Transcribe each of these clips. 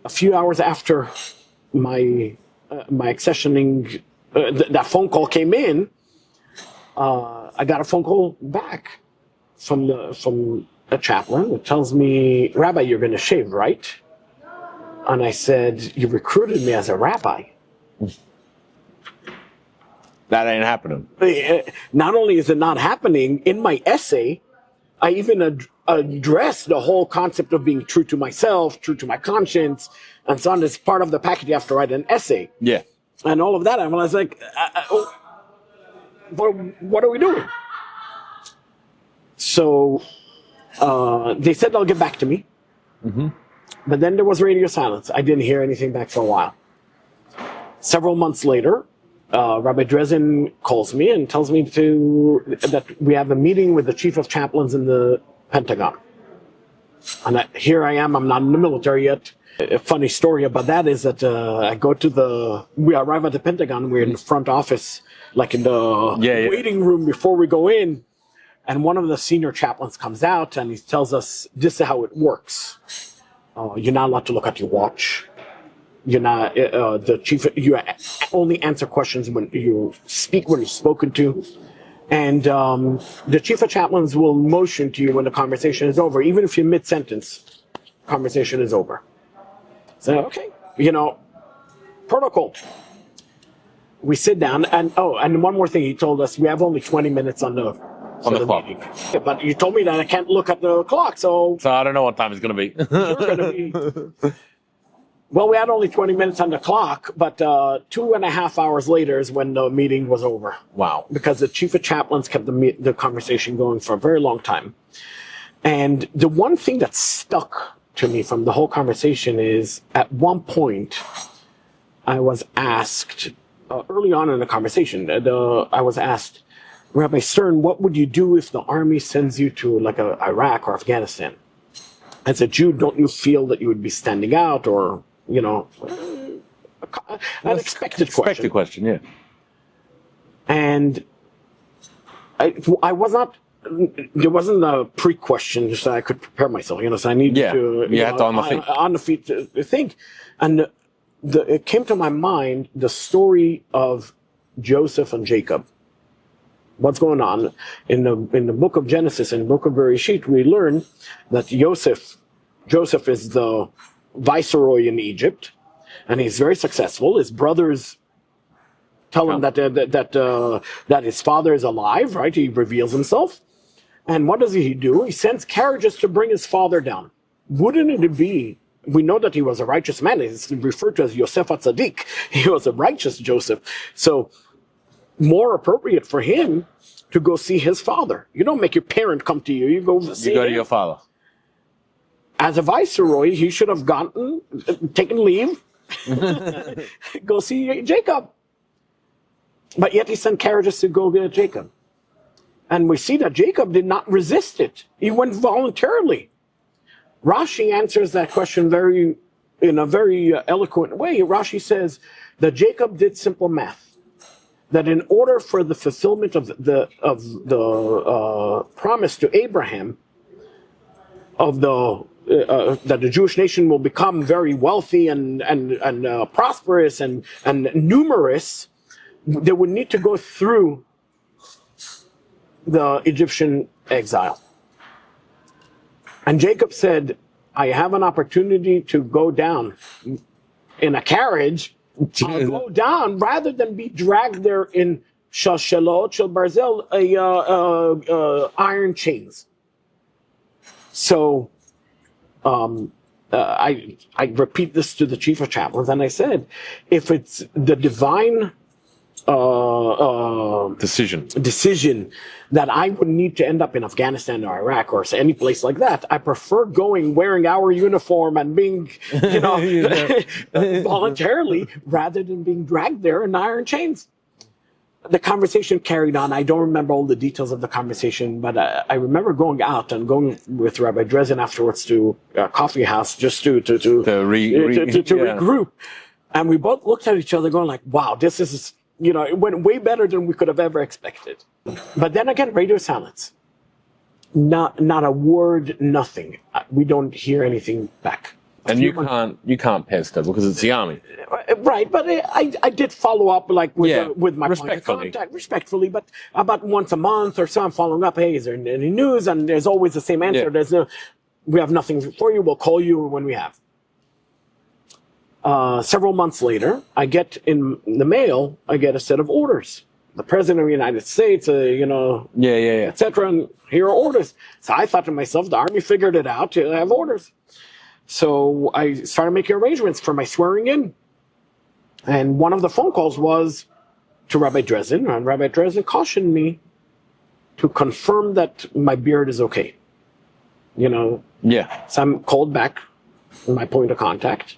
a few hours after my accessioning, that phone call came in, I got a phone call back from a chaplain that tells me, "Rabbi, you're going to shave, right?" And I said, "You recruited me as a rabbi." That ain't happening. Not only is it not happening, in my essay, I even address the whole concept of being true to myself, true to my conscience, and so on. It's part of the package. You have to write an essay. Yeah. And all of that. And I was like, what are we doing? So they said they'll get back to me. Mm-hmm. But then there was radio silence. I didn't hear anything back for a while. Several months later, Rabbi Dresden calls me and tells me that we have a meeting with the chief of chaplains in the Pentagon. And here I am. I'm not in the military yet. A funny story about that is that we arrive at the Pentagon. We're in the front office, like in the waiting room before we go in. And one of the senior chaplains comes out and he tells us, "This is how it works. You're not allowed to look at your watch. You're not the chief. You only answer questions when you speak, when you're spoken to, and the chief of chaplains will motion to you when the conversation is over, even if you're mid-sentence. Conversation is over." So okay, protocol. We sit down, and one more thing, he told us we have only 20 minutes on the clock. Meeting. Yeah, but you told me that I can't look at the clock, so I don't know what time it's going to be. Well, we had only 20 minutes on the clock, but 2.5 hours later is when the meeting was over. Wow. Because the chief of chaplains kept the conversation going for a very long time. And the one thing that stuck to me from the whole conversation is, at one point, I was asked, early on in the conversation, I was asked, "Rabbi Stern, what would you do if the army sends you to Iraq or Afghanistan? As a Jew, don't you feel that you would be standing out, or an expected question, yeah." And I was not. There wasn't a pre-question, just so I could prepare myself. So I needed to. You had to on the feet to think, and it came to my mind the story of Joseph and Jacob. What's going on in the book of Genesis and the book of Bereshit? We learn that Joseph is the viceroy in Egypt, and he's very successful. His brothers tell him that his father is alive. Right? He reveals himself, and what does he do? He sends carriages to bring his father down. Wouldn't it be? We know that he was a righteous man. He's referred to as Yosef HaTzadik. He was a righteous Joseph. So, more appropriate for him to go see his father. You don't make your parent come to you. You go see to your father. As a viceroy, he should have taken leave, go see Jacob. But yet he sent carriages to go get Jacob. And we see that Jacob did not resist it. He went voluntarily. Rashi answers that question in a very eloquent way. Rashi says that Jacob did simple math. That in order for the fulfillment of the promise to Abraham that the Jewish nation will become very wealthy and prosperous and numerous, they would need to go through the Egyptian exile. And Jacob said, "I have an opportunity to go down in a carriage. I'll go down rather than be dragged there in shalshalot, shel barzel, iron chains." So I repeat this to the chief of chaplains, and I said, if it's the divine decision that I would need to end up in Afghanistan or Iraq or any place like that, I prefer wearing our uniform and being, voluntarily, rather than being dragged there in iron chains. The conversation carried on. I don't remember all the details of the conversation, but I remember going out and going with Rabbi Dresden afterwards to a coffee house just to regroup. And we both looked at each other going like, wow, this is, it went way better than we could have ever expected. But then again, radio silence. Not a word, nothing. We don't hear anything back. And you can't pester because it's the army. Right, but I did follow up like with my respectfully. contact, respectfully, but about once a month or so I'm following up. Hey, is there any news? And there's always the same answer. Yeah. We have nothing for you. We'll call you when we have. Several months later, I get in the mail. I get a set of orders. The President of the United States, etc. And here are orders. So I thought to myself, the Army figured it out. I have orders. So I started making arrangements for my swearing in. And one of the phone calls was to Rabbi Dresden, and Rabbi Dresden cautioned me to confirm that my beard is okay. Yeah. So I'm called back, my point of contact,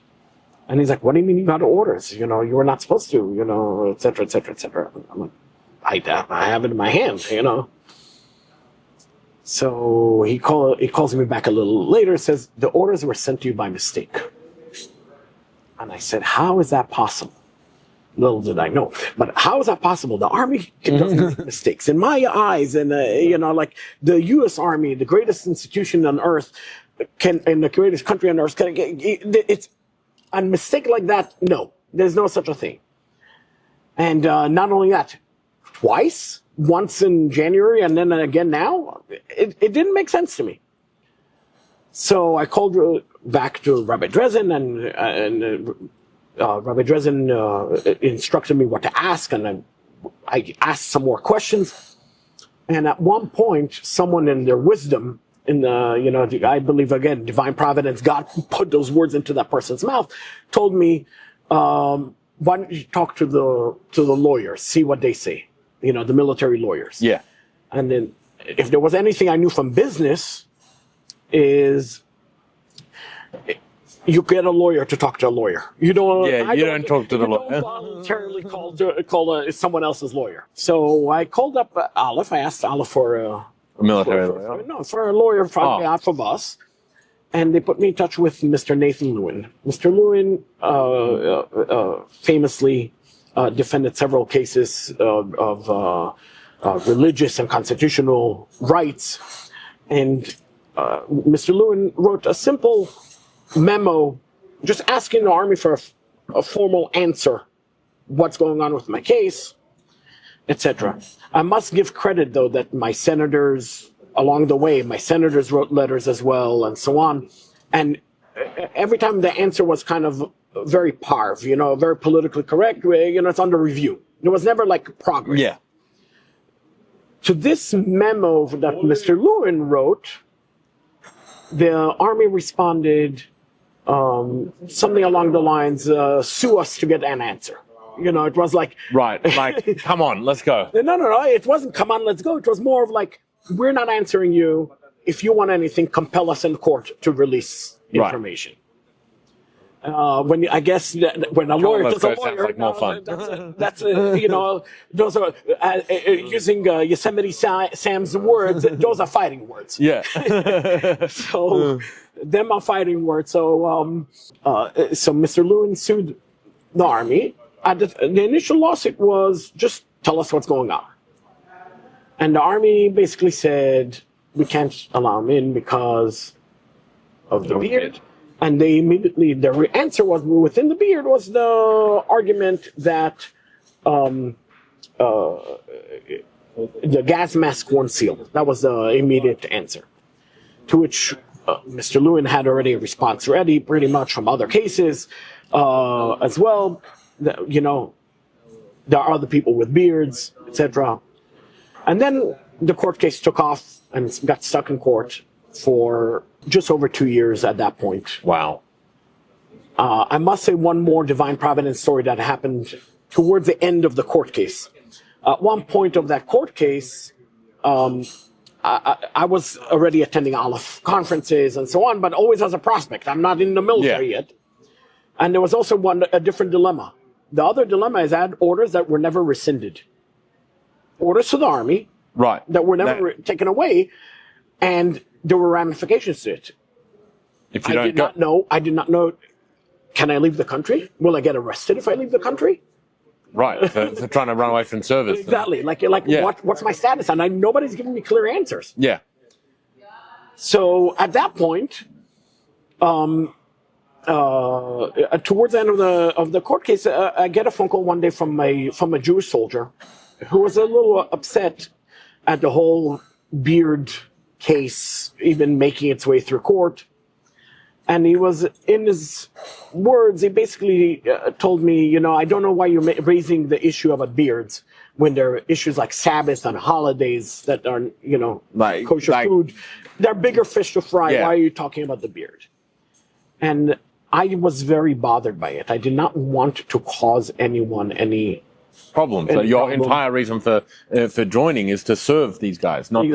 and he's like, "What do you mean you got orders? You were not supposed to, et cetera, et cetera, et cetera." I'm like, I have it in my hand, So he calls me back a little later, says, the orders were sent to you by mistake. And I said, how is that possible? Little did I know. But how is that possible? The Army doesn't make mistakes. In my eyes, and like the U.S. Army, the greatest institution on earth, and the greatest country on earth, it's a mistake like that. No, there's no such a thing. And not only that, twice, once in January and then again now, it didn't make sense to me. So I called back to Rabbi Dresden, and Rabbi Dresden instructed me what to ask, and I asked some more questions. And at one point, someone in their wisdom, I believe, again, divine providence, God put those words into that person's mouth, told me, why don't you talk to the lawyers, see what they say. The military lawyers. Yeah. And then if there was anything I knew from business is you get a lawyer to talk to a lawyer. You don't talk to the lawyer. You don't voluntarily call someone else's lawyer. So I called up Aleph. I asked Aleph for a military lawyer. No, for a lawyer on behalf of us. And they put me in touch with Mr. Nathan Lewin. Mr. Lewin famously defended several cases of religious and constitutional rights. And Mr. Lewin wrote a simple memo just asking the Army for a formal answer. What's going on with my case, etc. I must give credit, though, that my senators, along the way, wrote letters as well, and so on. And every time the answer was kind of very parv, very politically correct, it's under review. There was never like progress. Yeah. To this memo that Mr. Lewin wrote, the Army responded something along the lines, sue us to get an answer. It was like... Right, like, come on, let's go. No, it wasn't come on, let's go. It was more of like, we're not answering you. If you want anything, compel us in court to release information. When a lawyer does a lawyer, like more fun. That's those are using Yosemite Sam's words. Those are fighting words. Yeah. So them are fighting words. So so Mr. Lewin sued the Army. The initial lawsuit was just tell us what's going on, and the Army basically said we can't allow him in because of the beard. And they immediately, their answer was within the beard was the argument that the gas mask weren't sealed. That was the immediate answer. To which Mr. Lewin had already a response ready, pretty much from other cases as well. There are other people with beards, etc. And then the court case took off and got stuck in court for just over 2 years at that point. Wow. I must say one more divine providence story that happened towards the end of the court case. At one point of that court case, I was already attending Aleph conferences and so on, but always as a prospect. I'm not in the military yet. And there was also a different dilemma. The other dilemma is I had orders that were never rescinded. Orders to the Army that were never taken away, and there were ramifications to it. I did not know. Can I leave the country? Will I get arrested if I leave the country? Right, for trying to run away from service. Exactly. What's my status? And nobody's giving me clear answers. Yeah. So at that point, towards the end of the court case, I get a phone call one day from a Jewish soldier who was a little upset at the whole beard case even making its way through court. And he was, in his words, he basically told me, I don't know why you're raising the issue about beards when there are issues like Sabbath and holidays that are, Like kosher food. They're bigger fish to fry. Yeah. Why are you talking about the beard? And I was very bothered by it. I did not want to cause anyone any problem. So your entire reason for joining is to serve these guys, not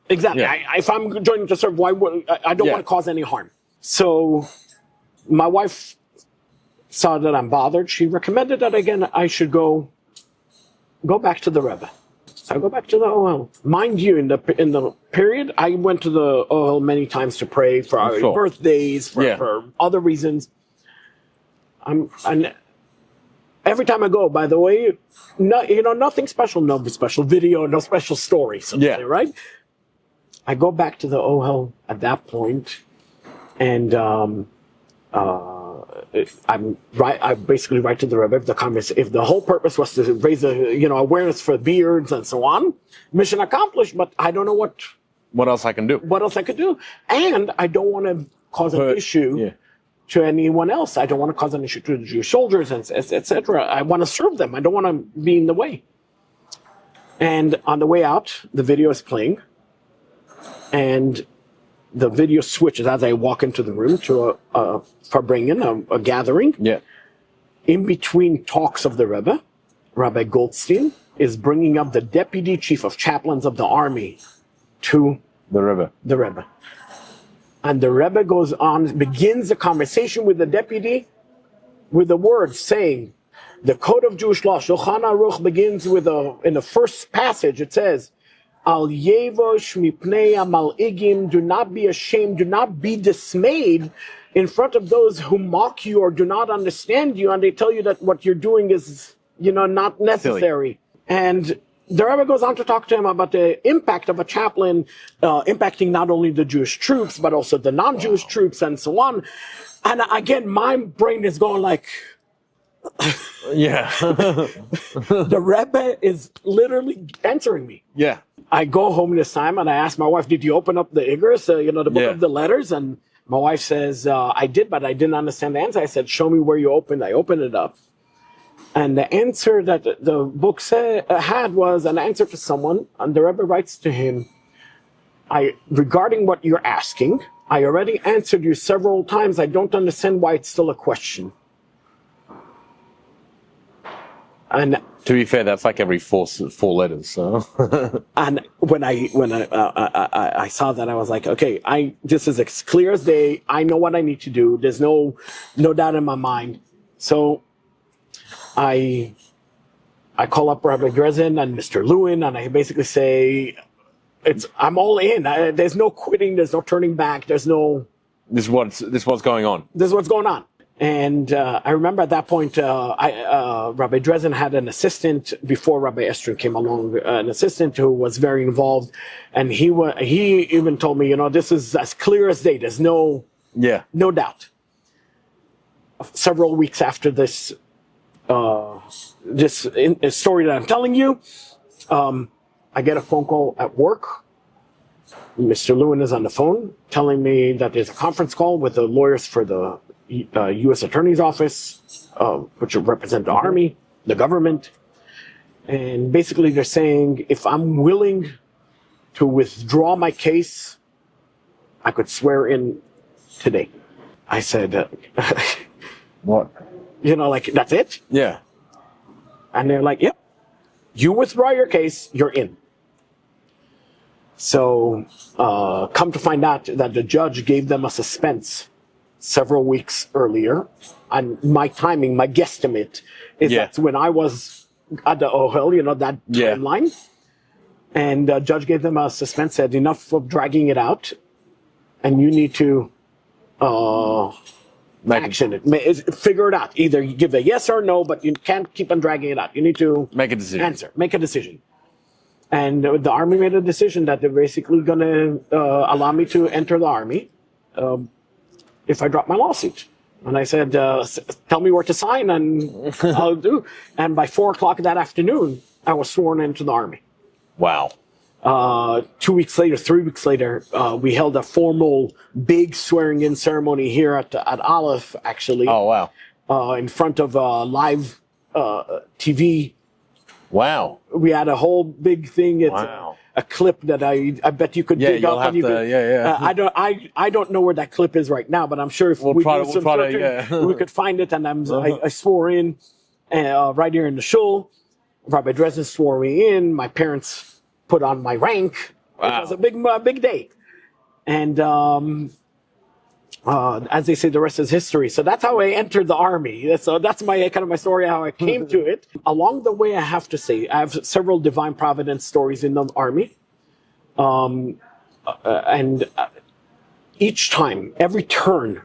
exactly. Yeah. If I'm joining to serve, why would I don't want to cause any harm? So my wife saw that I'm bothered. She recommended that again I should go back to the Rebbe. So I go back to the OL. Mind you, in the period, I went to the OL many times to pray for our birthdays, for other reasons. And every time I go, by the way, nothing special, no special video, no special story, so to say, right? I go back to the OL at that point, and I basically write to the Rebbe if the whole purpose was to raise awareness for beards and so on, mission accomplished. But I don't know what else I can do. What else I could do, and I don't want to cause an issue to anyone else. I don't want to cause an issue to the Jewish soldiers, etc. I want to serve them. I don't want to be in the way. And on the way out, the video is playing, and the video switches as I walk into the room to a gathering. Yeah. In between talks of the Rebbe, Rabbi Goldstein is bringing up the deputy chief of chaplains of the army to the Rebbe. And the Rebbe begins the conversation with the deputy with the words saying, the Code of Jewish Law, Shulchan Aruch, begins with in the first passage, it says, Al yevosh mipnei amal'igim, do not be ashamed, do not be dismayed in front of those who mock you or do not understand you, and they tell you that what you're doing is, not necessary. Silly. And the Rebbe goes on to talk to him about the impact of a chaplain, impacting not only the Jewish troops, but also the non-Jewish troops and so on. And again, my brain is going like, yeah. The Rebbe is literally answering me. Yeah. I go home this time and I ask my wife, did you open up the Igris, the book of the letters? And my wife says, I did, but I didn't understand the answer. I said, show me where you opened. I opened it up. And the answer that the book had was an answer to someone. And the Rebbe writes to him, regarding what you're asking, I already answered you several times. I don't understand why it's still a question. And to be fair, that's like every four letters. So. And when I saw that, I was like, okay, this is as clear as day. I know what I need to do. There's no doubt in my mind. So I call up Rabbi Dresden and Mr. Lewin, and I basically say, I'm all in. There's no quitting. There's no turning back. There's no. This is what's going on. This is what's going on. And I remember at that point, Rabbi Dresden had an assistant before Rabbi Stern came along, an assistant who was very involved, and he even told me, this is as clear as day. There's no doubt. Several weeks after this story that I'm telling you, I get a phone call at work. Mr. Lewin is on the phone telling me that there's a conference call with the lawyers for the U.S. Attorney's Office, which represent the Army, the government. And basically they're saying, if I'm willing to withdraw my case, I could swear in today. I said, what? That's it? Yeah. And they're like, yep, you withdraw your case, you're in. So come to find out that the judge gave them a suspense several weeks earlier. And my timing, my guesstimate, is that's when I was at the OHL, that timeline. And the judge gave them a suspense, said enough of dragging it out, and you need to action it. Figure it out. Either you give a yes or no, but you can't keep on dragging it out. You need to make a decision. Make a decision. And the Army made a decision that they're basically going to allow me to enter the Army if I drop my lawsuit. And I said, tell me where to sign and I'll do. And by 4 o'clock that afternoon, I was sworn into the Army. Wow. 2 weeks later, 3 weeks later, we held a formal big swearing in ceremony here at Aleph, actually. Oh, wow. In front of live TV. Wow. We had a whole big thing. It's Wow. a clip that I bet you could dig you'll up. have And you to, could, yeah. I don't know where that clip is right now, but I'm sure if we do some searching, we could find it. And I swore in right here in the shul. Rabbi Dresden swore me in. My parents put on my rank. Wow. It was a big day. And as they say, the rest is history. So that's how I entered the Army. So that's my kind of my story, how I came to it. Along the way, I have to say, I have several divine providence stories in the Army. And each time, every turn,